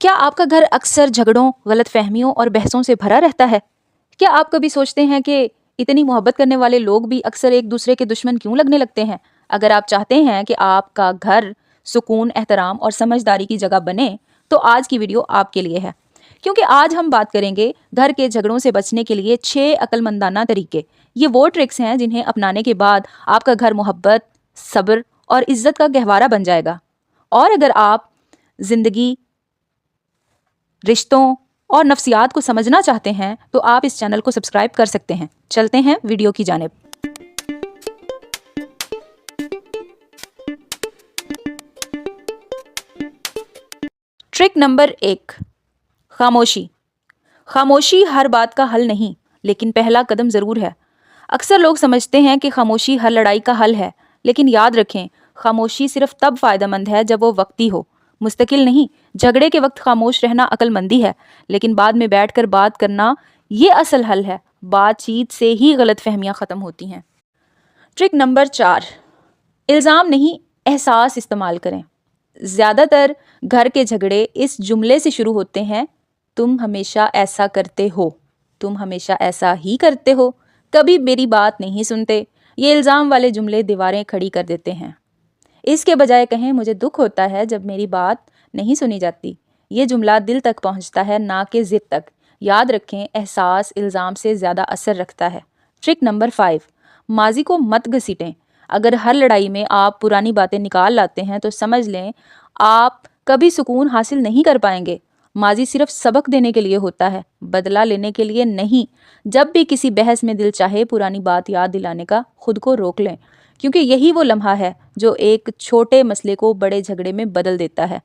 کیا آپ کا گھر اکثر جھگڑوں، غلط فہمیوں اور بحثوں سے بھرا رہتا ہے؟ کیا آپ کبھی سوچتے ہیں کہ اتنی محبت کرنے والے لوگ بھی اکثر ایک دوسرے کے دشمن کیوں لگنے لگتے ہیں؟ اگر آپ چاہتے ہیں کہ آپ کا گھر سکون، احترام اور سمجھداری کی جگہ بنے تو آج کی ویڈیو آپ کے لیے ہے، کیونکہ آج ہم بات کریں گے گھر کے جھگڑوں سے بچنے کے لیے 6 عقل مندانہ طریقے۔ یہ وہ ٹرکس ہیں جنہیں اپنانے کے بعد آپ کا گھر محبت، صبر اور عزت کا گہوارہ بن جائے گا۔ اور اگر آپ زندگی، رشتوں اور نفسیات کو سمجھنا چاہتے ہیں تو آپ اس چینل کو سبسکرائب کر سکتے ہیں۔ چلتے ہیں ویڈیو کی جانب۔ ٹرک نمبر 1، خاموشی۔ خاموشی ہر بات کا حل نہیں، لیکن پہلا قدم ضرور ہے۔ اکثر لوگ سمجھتے ہیں کہ خاموشی ہر لڑائی کا حل ہے، لیکن یاد رکھیں خاموشی صرف تب فائدہ مند ہے جب وہ وقتی ہو، مستقل نہیں۔ جھگڑے کے وقت خاموش رہنا عقل مندی ہے، لیکن بعد میں بیٹھ کر بات کرنا یہ اصل حل ہے۔ بات چیت سے ہی غلط فہمیاں ختم ہوتی ہیں۔ ٹرک نمبر 4، الزام نہیں، احساس استعمال کریں۔ زیادہ تر گھر کے جھگڑے اس جملے سے شروع ہوتے ہیں: تم ہمیشہ ایسا کرتے ہو، تم ہمیشہ ایسا ہی کرتے ہو، کبھی میری بات نہیں سنتے۔ یہ الزام والے جملے دیواریں کھڑی کر دیتے ہیں۔ اس کے بجائے کہیں مجھے دکھ ہوتا ہے جب میری بات نہیں سنی جاتی۔ یہ جملہ دل تک پہنچتا ہے، نہ کہ ضد تک۔ یاد رکھیں احساس الزام سے زیادہ اثر رکھتا ہے۔ ٹرک نمبر 5، ماضی کو مت گھسیٹیں۔ اگر ہر لڑائی میں آپ پرانی باتیں نکال لاتے ہیں تو سمجھ لیں آپ کبھی سکون حاصل نہیں کر پائیں گے۔ ماضی صرف سبق دینے کے لیے ہوتا ہے، بدلہ لینے کے لیے نہیں۔ جب بھی کسی بحث میں دل چاہے پرانی بات یاد دلانے کا خود کو روک لیں، کیونکہ یہی وہ لمحہ ہے جو ایک چھوٹے مسئلے کو بڑے جھگڑے میں بدل دیتا ہے۔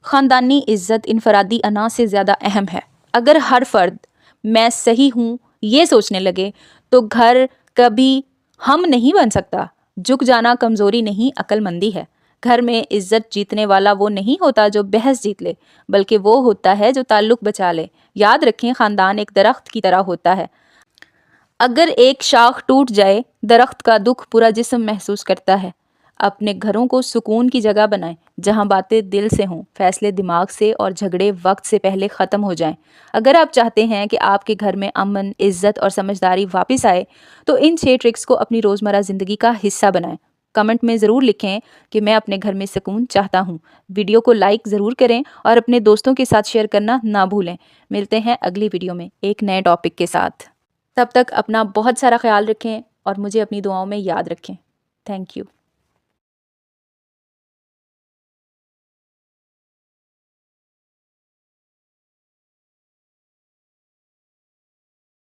خاندانی عزت انفرادی انا سے زیادہ اہم ہے۔ اگر ہر فرد میں صحیح ہوں یہ سوچنے لگے تو گھر کبھی ہم نہیں بن سکتا۔ جھک جانا کمزوری نہیں، عقل مندی ہے۔ گھر میں عزت جیتنے والا وہ نہیں ہوتا جو بحث جیت لے، بلکہ وہ ہوتا ہے جو تعلق بچا لے۔ یاد رکھیں خاندان ایک درخت کی طرح ہوتا ہے۔ اگر ایک شاخ ٹوٹ جائے، درخت کا دکھ پورا جسم محسوس کرتا ہے۔ اپنے گھروں کو سکون کی جگہ بنائیں، جہاں باتیں دل سے ہوں، فیصلے دماغ سے اور جھگڑے وقت سے پہلے ختم ہو جائیں۔ اگر آپ چاہتے ہیں کہ آپ کے گھر میں امن، عزت اور سمجھداری واپس آئے تو ان 6 ٹرکس کو اپنی روزمرہ زندگی کا حصہ بنائیں۔ کمنٹ میں ضرور لکھیں کہ میں اپنے گھر میں سکون چاہتا ہوں۔ ویڈیو کو لائک ضرور کریں اور اپنے دوستوں کے ساتھ شیئر کرنا نہ بھولیں۔ ملتے ہیں اگلی ویڈیو میں ایک نئے ٹاپک کے ساتھ۔ تب تک اپنا بہت سارا خیال رکھیں اور مجھے اپنی دعاؤں میں یاد رکھیں۔ Thank you.